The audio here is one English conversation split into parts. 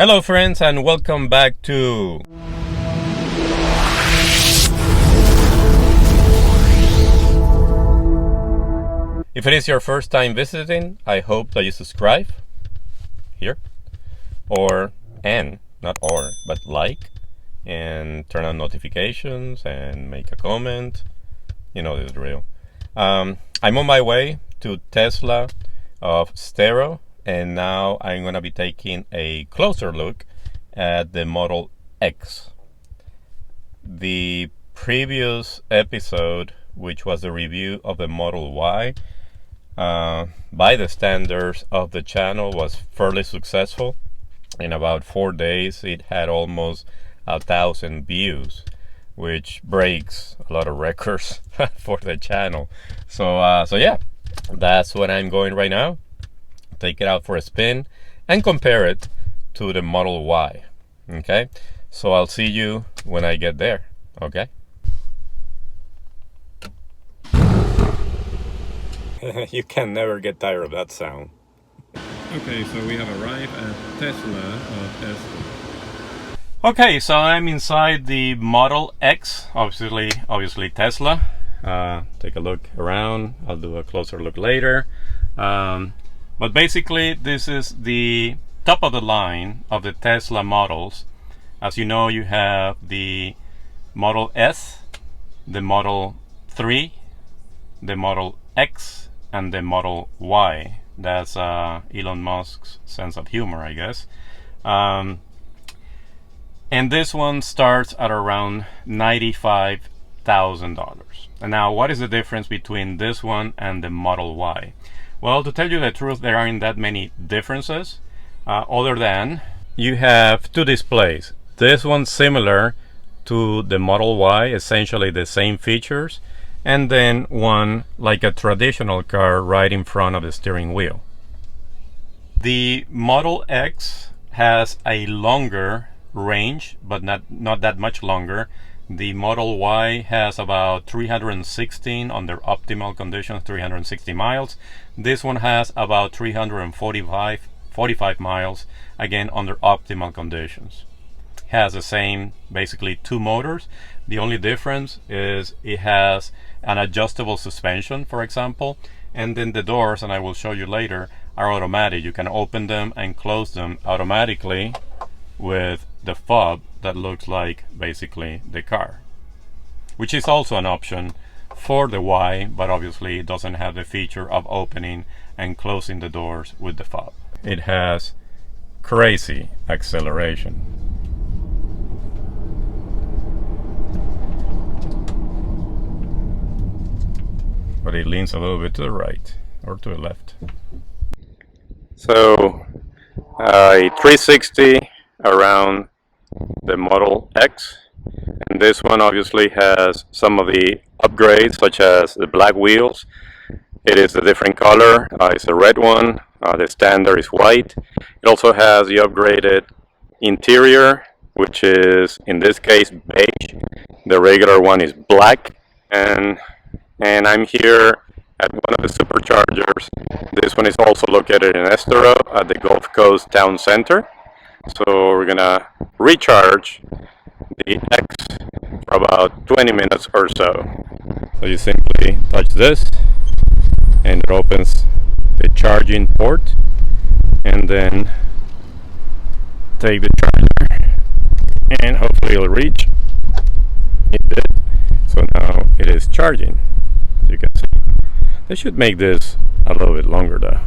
Hello friends, and welcome back to If it is your first time visiting, I hope that you subscribe here, but like, and turn on notifications and make a comment. You know the drill. I'm on my way to Tesla of Stereo, and now I'm going to be taking a closer look at the Model X. The previous episode, which was the review of the Model Y, by the standards of the channel, was fairly successful. In about 4 days it had almost 1,000 views, which breaks a lot of records for the channel. So yeah, that's what I'm going right now. Take it out for a spin and compare it to the Model Y. Okay, so I'll see you when I get there. Okay. You can never get tired of that sound. Okay, so we have arrived at Tesla of Esther. Okay, so I'm inside the Model X, obviously Tesla. Take a look around. I'll do a closer look later. But basically, this is the top of the line of the Tesla models. As you know, you have the Model S, the Model 3, the Model X, and the Model Y. That's Elon Musk's sense of humor, I guess. And this one starts at around $95,000. And now, what is the difference between this one and the Model Y? Well, to tell you the truth, there aren't that many differences, other than you have two displays. This one's similar to the Model Y, essentially the same features, and then one like a traditional car right in front of the steering wheel. The Model X has a longer range, but not that much longer. The Model Y has about 316 under optimal conditions, 360 miles. This one has about 345 miles, again under optimal conditions. Has the same, basically, two motors. The only difference is it has an adjustable suspension, for example, and then the doors, and I will show you later, are automatic. You can open them and close them automatically with the fob that looks like basically the car, which is also an option for the Y, but obviously it doesn't have the feature of opening and closing the doors with the fob. It has crazy acceleration. But it leans a little bit to the right or to the left. So a 360 around the Model X, and this one obviously has some of the upgrades, such as the black wheels. It is a different color. It's a red one. The standard is white. It also has the upgraded interior, which is in this case beige. The regular one is black, and I'm here at one of the superchargers. This one is also located in Estero at the Gulf Coast Town Center. So we're gonna recharge the X for about 20 minutes or so. So you simply touch this and it opens the charging port, and then take the charger and hopefully it'll reach. It did. So now it is charging, as you can see. They should make this a little bit longer though.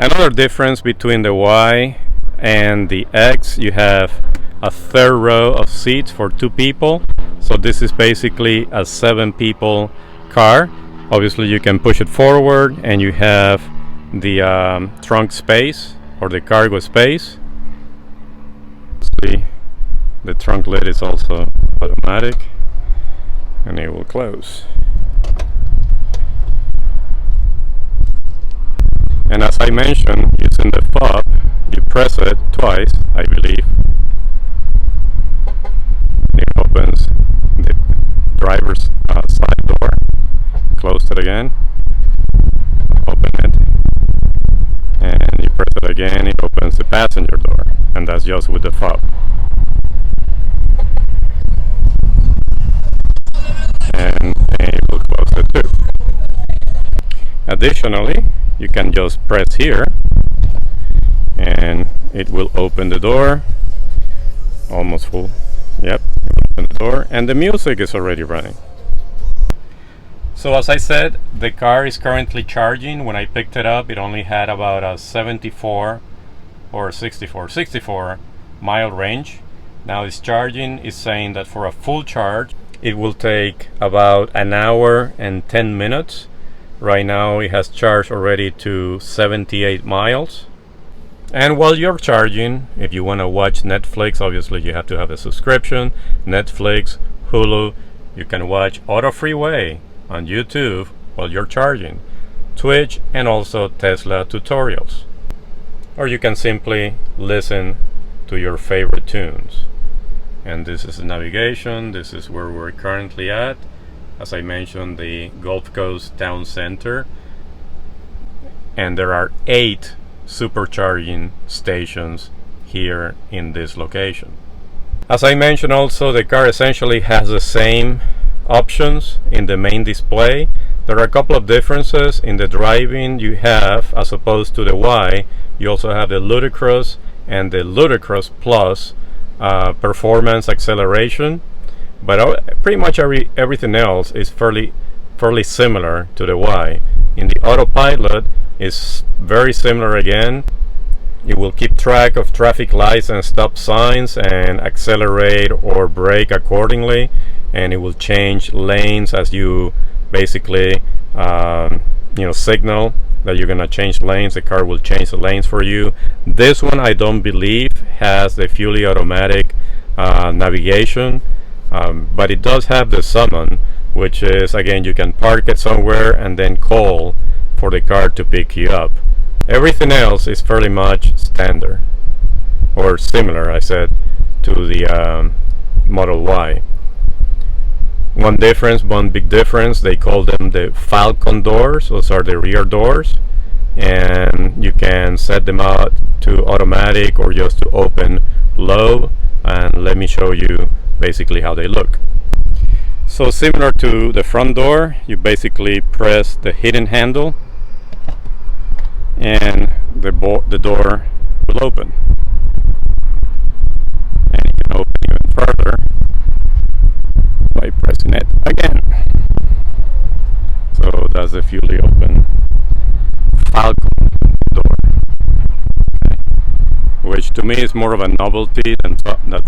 Another difference between the Y and the X, you have a third row of seats for 2 people. So this is basically a 7-people car. Obviously you can push it forward and you have the trunk space or the cargo space. See, the trunk lid is also automatic and it will close. And as I mentioned, using the fob, you press it twice, I believe. It opens the driver's side door. Close it again. Open it. And you press it again, it opens the passenger door. and that's just with the fob. And it will close it too. Additionally, you can just press here and it will open the door. Almost full. Yep, open the door, and the music is already running. So as I said, the car is currently charging. When I picked it up, it only had about a 64 mile range. Now it's charging. It's saying that for a full charge it will take about an hour and 10 minutes. Right now it has charged already to 78 miles. And while you're charging, if you want to watch Netflix, obviously you have to have a subscription. Netflix, Hulu, you can watch Auto Freeway on YouTube while you're charging, Twitch, and also Tesla tutorials. Or you can simply listen to your favorite tunes. And this is the navigation. This is where we're currently at. As I mentioned, the Gulf Coast Town Center. And there are 8 supercharging stations here in this location. As I mentioned also, the car essentially has the same options in the main display. There are a couple of differences in the driving. You have, as opposed to the Y, you also have the Ludicrous and the Ludicrous Plus performance acceleration, but pretty much everything else is fairly similar to the Y. In the autopilot is very similar again. It will keep track of traffic lights and stop signs and accelerate or brake accordingly, and it will change lanes as you basically signal that you're gonna change lanes. The car will change the lanes for you. This one I don't believe has the fully automatic navigation, but it does have the summon, which is, again, you can park it somewhere and then call for the car to pick you up. Everything else is fairly much standard or similar, I said, to the Model Y. One big difference, they call them the Falcon doors. Those are the rear doors, and you can set them out to automatic or just to open low, and let me show you basically how they look. So similar to the front door, you basically press the hidden handle and the door will open, and you can open even further by pressing it again. So that's a fully open Falcon door, which to me is more of a novelty than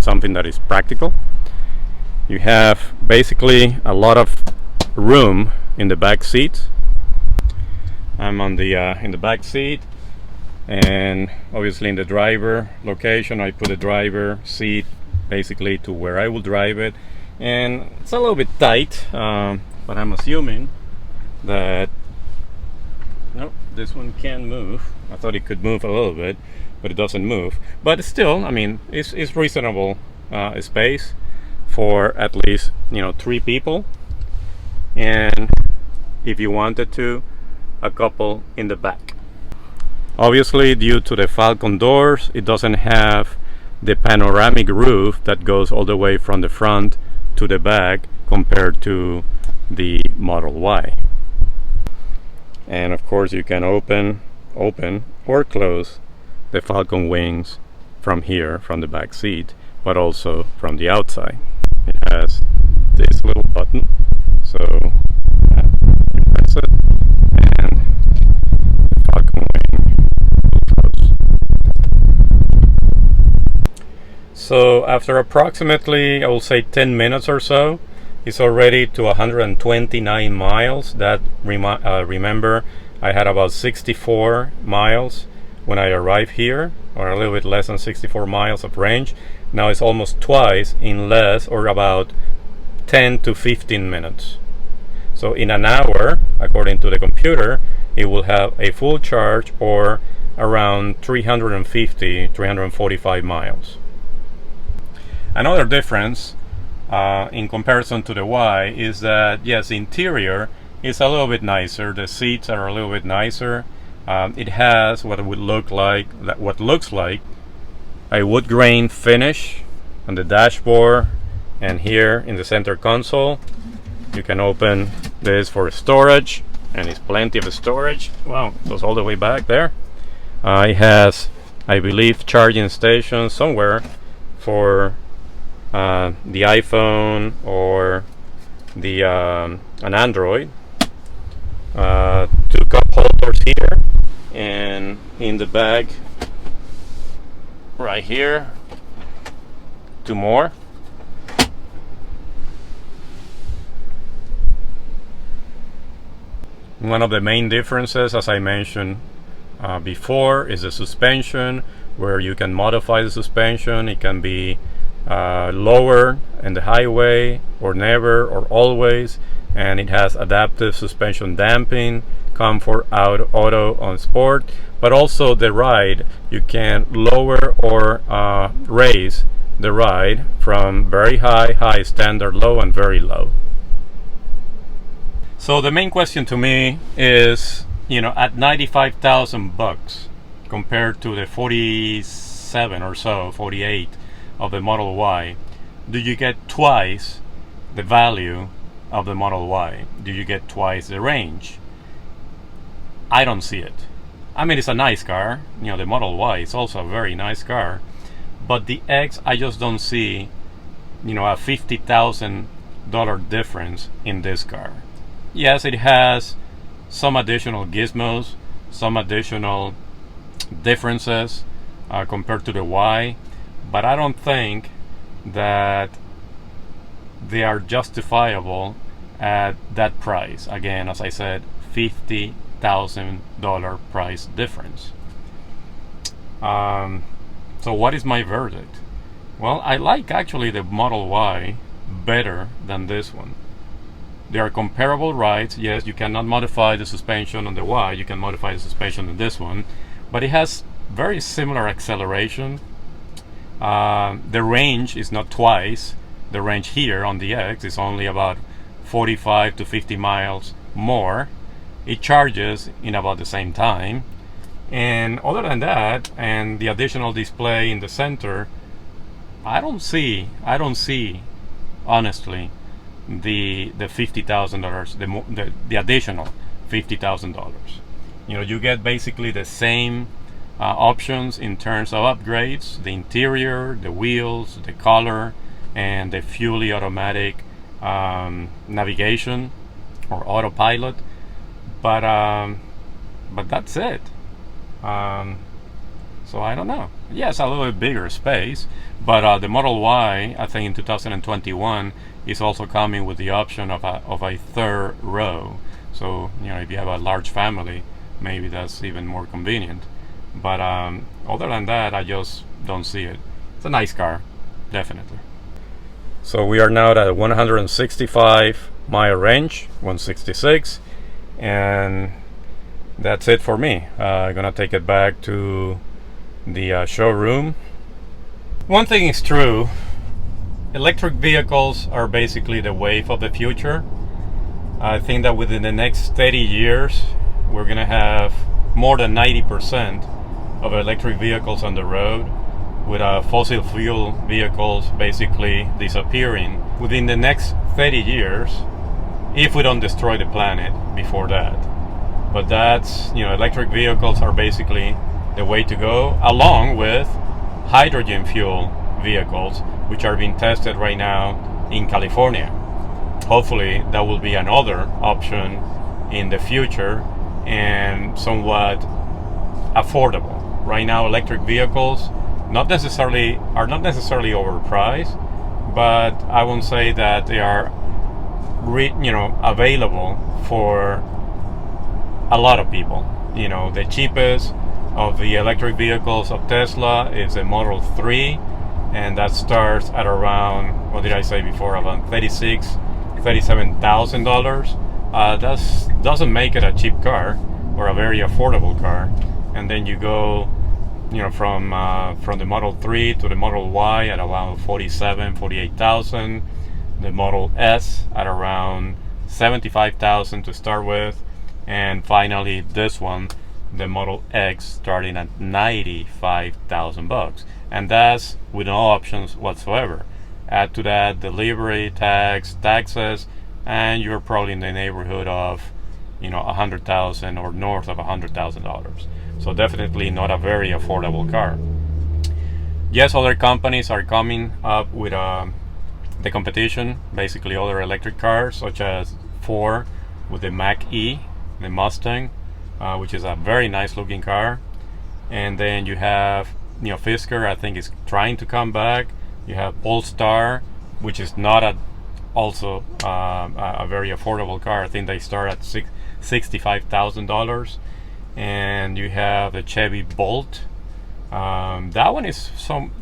something that is practical. You have basically a lot of room in the back seat. I'm on the in the back seat, and obviously in the driver location I put the driver seat basically to where I will drive it, and it's a little bit tight, but I'm assuming that this one can move. I thought it could move a little bit, but it doesn't move. But still, I mean, it's reasonable space for at least 3 people, and if you wanted to, a couple in the back. Obviously, due to the Falcon doors, it doesn't have the panoramic roof that goes all the way from the front to the back compared to the Model Y. And of course you can open or close the Falcon wings from here, from the back seat, but also from the outside. It has this little button, so you press it and the Falcon wing will close. So after approximately, I will say 10 minutes or so, it's already to 129 miles. That remember, I had about 64 miles when I arrived here, or a little bit less than 64 miles of range. Now it's almost twice in less, or about 10 to 15 minutes. So in an hour, according to the computer, it will have a full charge, or around 345 miles. Another difference in comparison to the Y is that, yes, the interior is a little bit nicer. The seats are a little bit nicer. It has what looks like a wood grain finish on the dashboard, and here in the center console you can open this for storage, and it's plenty of storage. Wow, it goes all the way back there. It has, I believe, charging station somewhere for the iPhone or the an Android. Two cup holders here, and in the bag right here, two more. One of the main differences, as I mentioned before, is the suspension, where you can modify the suspension. It can be lower in the highway, or never, or always, and it has adaptive suspension damping, comfort, auto on sport, but also the ride, you can lower or raise the ride from very high, standard, low, and very low. So the main question to me is, at 95,000 bucks compared to the 47 or so, 48 of the Model Y, do you get twice the value of the Model Y? Do you get twice the range? I don't see it. I mean, it's a nice car. The Model Y is also a very nice car, but the X, I just don't see, a $50,000 difference in this car. Yes, it has some additional gizmos, some additional differences compared to the Y, but I don't think that they are justifiable at that price. Again, as I said, $50,000 price difference. So what is my verdict? Well, I like actually the Model Y better than this one. They are comparable rides. Yes, you cannot modify the suspension on the Y, you can modify the suspension on this one, but it has very similar acceleration. The range is not twice the range here on the X. It's only about 45 to 50 miles more. It charges in about the same time, and other than that, and the additional display in the center, I don't see honestly the $50,000, the additional $50,000. You get basically the same options in terms of upgrades: the interior, the wheels, the color, and the fully automatic navigation or autopilot. But that's it. So I don't know. Yes, a little bit bigger space, but the Model Y, I think in 2021, is also coming with the option of a third row. So if you have a large family, maybe that's even more convenient. But other than that, I just don't see it. It's a nice car, definitely. So we are now at 165 mile range, 166, and that's it for me. I'm gonna take it back to the showroom. One thing is true: electric vehicles are basically the wave of the future. I think that within the next 30 years, we're gonna have more than 90% of electric vehicles on the road, with fossil fuel vehicles basically disappearing within the next 30 years, if we don't destroy the planet before that. But that's, electric vehicles are basically the way to go, along with hydrogen fuel vehicles, which are being tested right now in California. Hopefully that will be another option in the future, and somewhat affordable. Right now, electric vehicles are not necessarily overpriced, but I won't say that they are available for a lot of people. The cheapest of the electric vehicles of Tesla is a Model 3, and that starts at around, what did I say before, around $37,000. That doesn't make it a cheap car or a very affordable car. And then you go, from the Model 3 to the Model Y at around 48,000. The Model S at around 75,000 to start with, and finally this one, the Model X, starting at 95,000 bucks. and that's with no options whatsoever. Add to that delivery, tax, taxes, and you're probably in the neighborhood of, $100,000 or north of $100,000. So definitely not a very affordable car. Yes, other companies are coming up with the competition, basically other electric cars, such as Ford with the Mach-E, the Mustang, which is a very nice looking car. And then you have, Fisker, I think is trying to come back. You have Polestar, which is not also a very affordable car. I think they start at $65,000. And you have the Chevy Bolt. That one is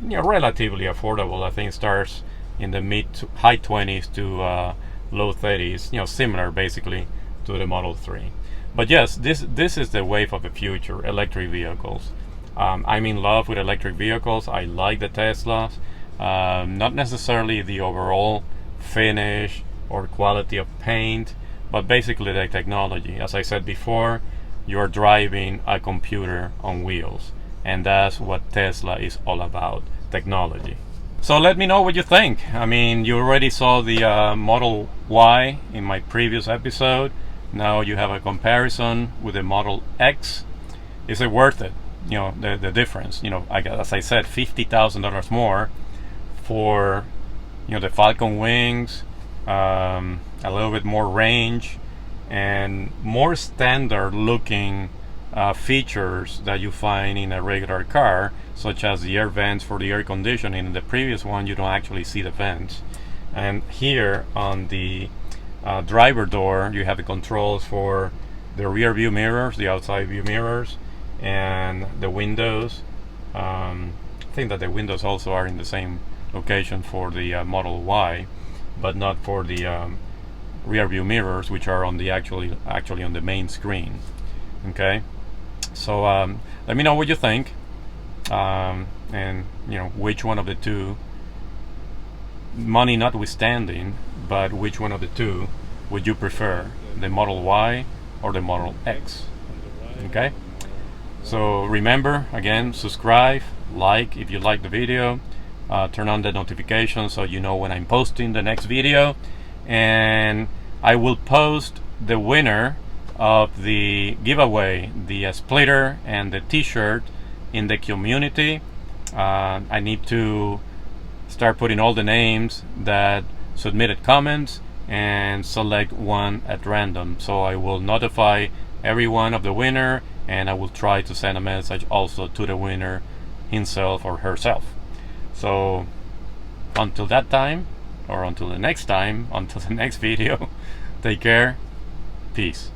relatively affordable. I think it starts in the mid to high 20s to low 30s. Similar basically to the Model 3. But yes, this is the wave of the future, electric vehicles. I'm in love with electric vehicles. I like the Teslas. Not necessarily the overall finish or quality of paint, but basically the technology. As I said before, you're driving a computer on wheels, and that's what Tesla is all about, technology. So let me know what you think. I mean, you already saw the Model Y in my previous episode. Now you have a comparison with the Model X. Is it worth it? The difference. As I said, $50,000 more for the Falcon wings, a little bit more range, and more standard looking features that you find in a regular car, such as the air vents for the air conditioning. In the previous one, you don't actually see the vents, and here on the driver door, you have the controls for the rear view mirrors, the outside view mirrors, and the windows. I think that the windows also are in the same location for the Model Y, but not for the rear view mirrors, which are on the actually on the main screen. Okay, so let me know what you think, and which one of the two, money notwithstanding, but which one of the two would you prefer, the Model Y or the Model X? Okay, so remember, again, subscribe, like if you like the video, turn on the notifications so you know when I'm posting the next video, and I will post the winner of the giveaway, the splitter and the t-shirt, in the community. I need to start putting all the names that submitted comments and select one at random. So I will notify everyone of the winner, and I will try to send a message also to the winner himself or herself. So until that time, or until the next time, until the next video, take care, peace.